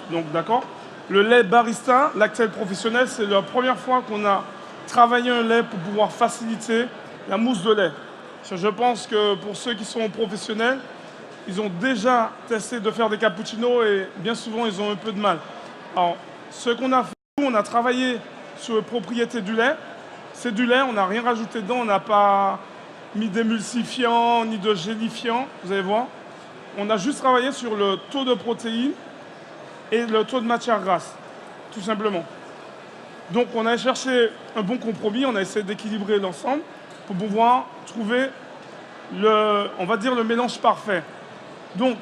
Donc, d'accord. Le lait barista, lactel professionnel, c'est la première fois qu'on a travaillé un lait pour pouvoir faciliter la mousse de lait. Parce que je pense que pour ceux qui sont professionnels, ils ont déjà testé de faire des cappuccinos et bien souvent, ils ont un peu de mal. Alors, ce qu'on a fait, nous, on a travaillé sur les propriétés du lait. C'est du lait, on n'a rien rajouté dedans, on n'a pas mis d'émulsifiant ni de gélifiant, vous allez voir. On a juste travaillé sur le taux de protéines et le taux de matière grasse, tout simplement. Donc on a cherché un bon compromis, on a essayé d'équilibrer l'ensemble pour pouvoir trouver on va dire le mélange parfait. Donc,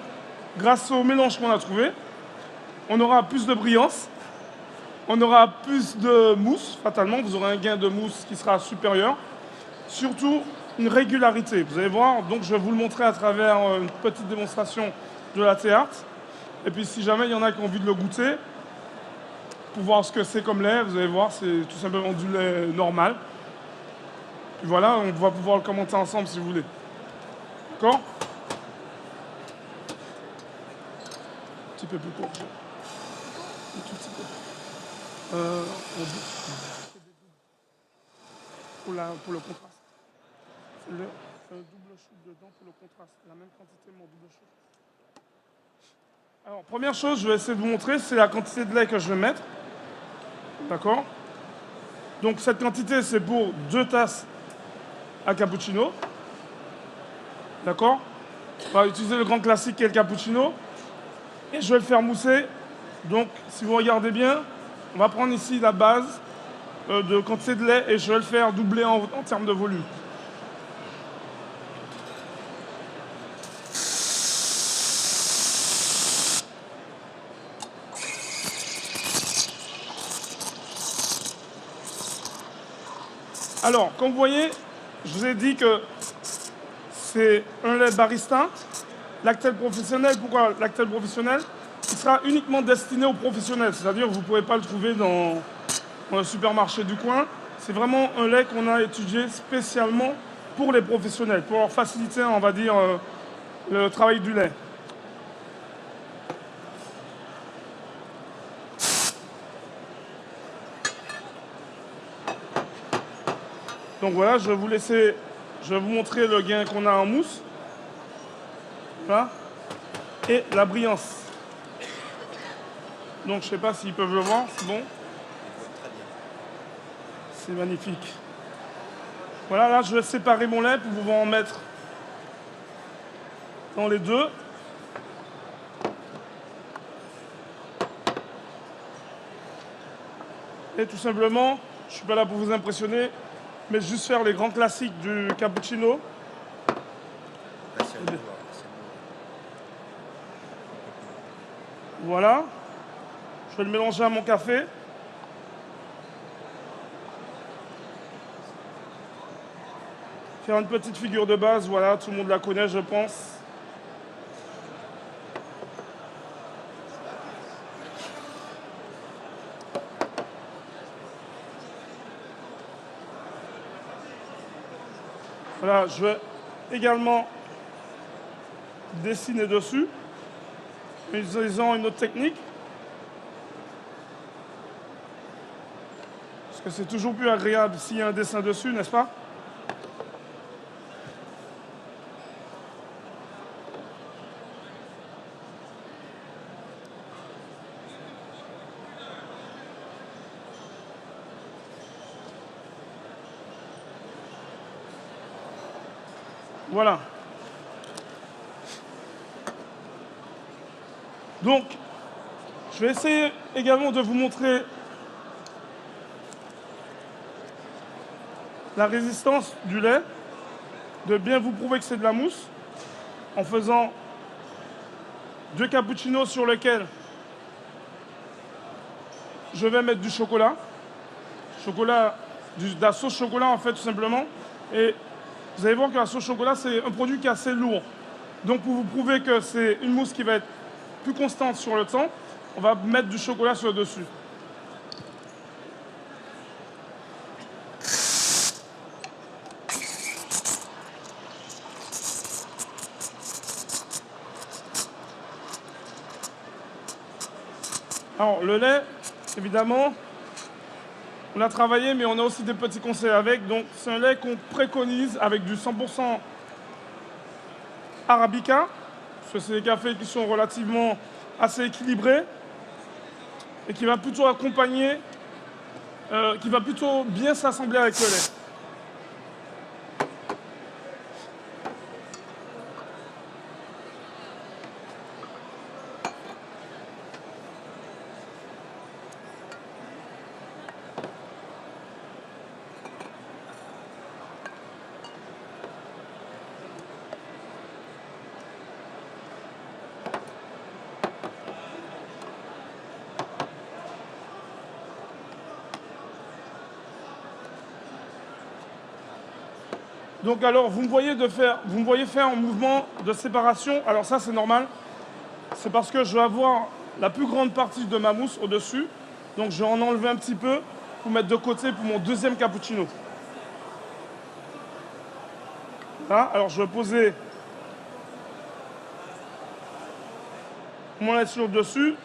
grâce au mélange qu'on a trouvé, on aura plus de brillance, on aura plus de mousse, fatalement, vous aurez un gain de mousse qui sera supérieur. Surtout, une régularité. Vous allez voir, donc je vais vous le montrer à travers une petite démonstration de la art. Et puis si jamais il y en a qui ont envie de le goûter, pour voir ce que c'est comme lait, vous allez voir, c'est tout simplement du lait normal. Puis voilà, on va pouvoir le commenter ensemble si vous voulez. D'accord? Un petit peu plus court. Un tout petit peu. Pour le contraste. Fais un double shoot dedans pour le contraste. La même quantité, mon double shoot. Alors, première chose, je vais essayer de vous montrer, c'est la quantité de lait que je vais mettre. D'accord? Donc, cette quantité, c'est pour 2 tasses à cappuccino. D'accord? On va utiliser le grand classique qui est le cappuccino. Et je vais le faire mousser. Donc, si vous regardez bien, on va prendre ici la base de quantité de lait et je vais le faire doubler en termes de volume. Alors, comme vous voyez, je vous ai dit que c'est un lait barista. Lactel professionnel, pourquoi lactel professionnel? Il sera uniquement destiné aux professionnels, c'est-à-dire que vous ne pourrez pas le trouver dans le supermarché du coin. C'est vraiment un lait qu'on a étudié spécialement pour les professionnels, pour leur faciliter, on va dire, le travail du lait. Donc voilà, je vais vous montrer le gain qu'on a en mousse. Voilà. Et la brillance. Donc je ne sais pas s'ils peuvent le voir, c'est bon. C'est magnifique. Voilà, là je vais séparer mon lait pour pouvoir en mettre dans les deux. Et tout simplement, je ne suis pas là pour vous impressionner, mais juste faire les grands classiques du cappuccino. Voilà. Je vais le mélanger à mon café. Faire une petite figure de base, voilà, tout le monde la connaît, je pense. Voilà, je vais également dessiner dessus, en utilisant une autre technique. Parce que c'est toujours plus agréable s'il y a un dessin dessus, n'est-ce pas? Voilà. Donc, je vais essayer également de vous montrer la résistance du lait, de bien vous prouver que c'est de la mousse, en faisant 2 cappuccinos sur lesquels je vais mettre du chocolat. De la sauce chocolat en fait tout simplement. Et vous allez voir que la sauce chocolat c'est un produit qui est assez lourd. Donc pour vous prouver que c'est une mousse qui va être plus constante sur le temps, on va mettre du chocolat sur le dessus. Alors, le lait, évidemment, on a travaillé, mais on a aussi des petits conseils avec. Donc, c'est un lait qu'on préconise avec du 100% Arabica. Parce que c'est des cafés qui sont relativement assez équilibrés et qui va plutôt accompagner, qui va plutôt bien s'assembler avec le lait. Donc alors, vous me voyez faire un mouvement de séparation. Alors ça, c'est normal. C'est parce que je vais avoir la plus grande partie de ma mousse au-dessus. Donc je vais en enlever un petit peu pour mettre de côté pour mon deuxième cappuccino. Là, alors je vais poser mon lait sur le dessus.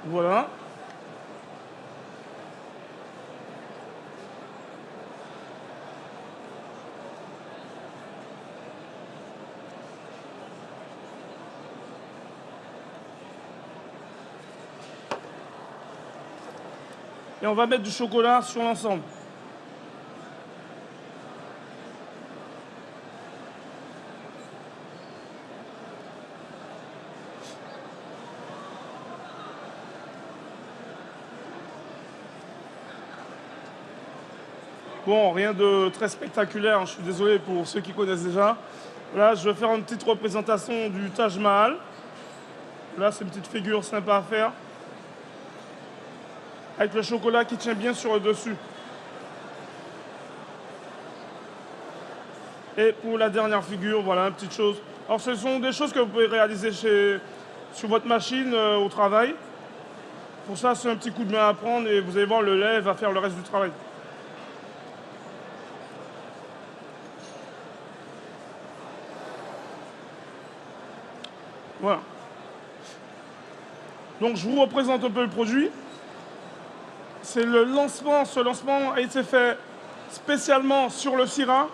Voilà. Et on va mettre du chocolat sur l'ensemble. Bon, rien de très spectaculaire, hein, je suis désolé pour ceux qui connaissent déjà. Là, je vais faire une petite représentation du Taj Mahal. Là, c'est une petite figure sympa à faire. Avec le chocolat qui tient bien sur le dessus. Et pour la dernière figure, voilà, une petite chose. Alors, ce sont des choses que vous pouvez réaliser sur votre machine au travail. Pour ça, c'est un petit coup de main à prendre et vous allez voir, le lait va faire le reste du travail. Voilà. Donc, je vous représente un peu le produit. C'est le lancement. Ce lancement a été fait spécialement sur le Syrah.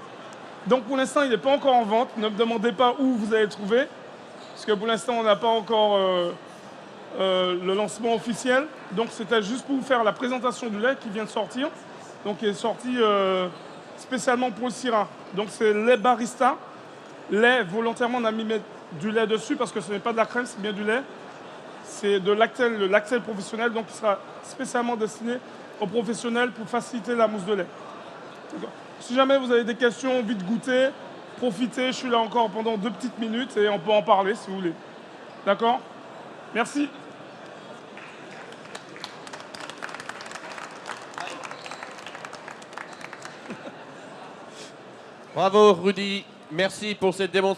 Donc, pour l'instant, il n'est pas encore en vente. Ne me demandez pas où vous allez le trouver. Parce que pour l'instant, on n'a pas encore le lancement officiel. Donc, c'était juste pour vous faire la présentation du lait qui vient de sortir. Donc, il est sorti spécialement pour le Syrah. Donc, c'est lait barista. Lait, volontairement, on a mis du lait dessus parce que ce n'est pas de la crème, c'est bien du lait. C'est de Lactel, le Lactel professionnel, donc il sera spécialement destiné aux professionnels pour faciliter la mousse de lait. Si jamais vous avez des questions, vite goûter, profitez, je suis là encore pendant 2 petites minutes et on peut en parler si vous voulez. D'accord? Merci. Bravo Rudy, merci pour cette démonstration.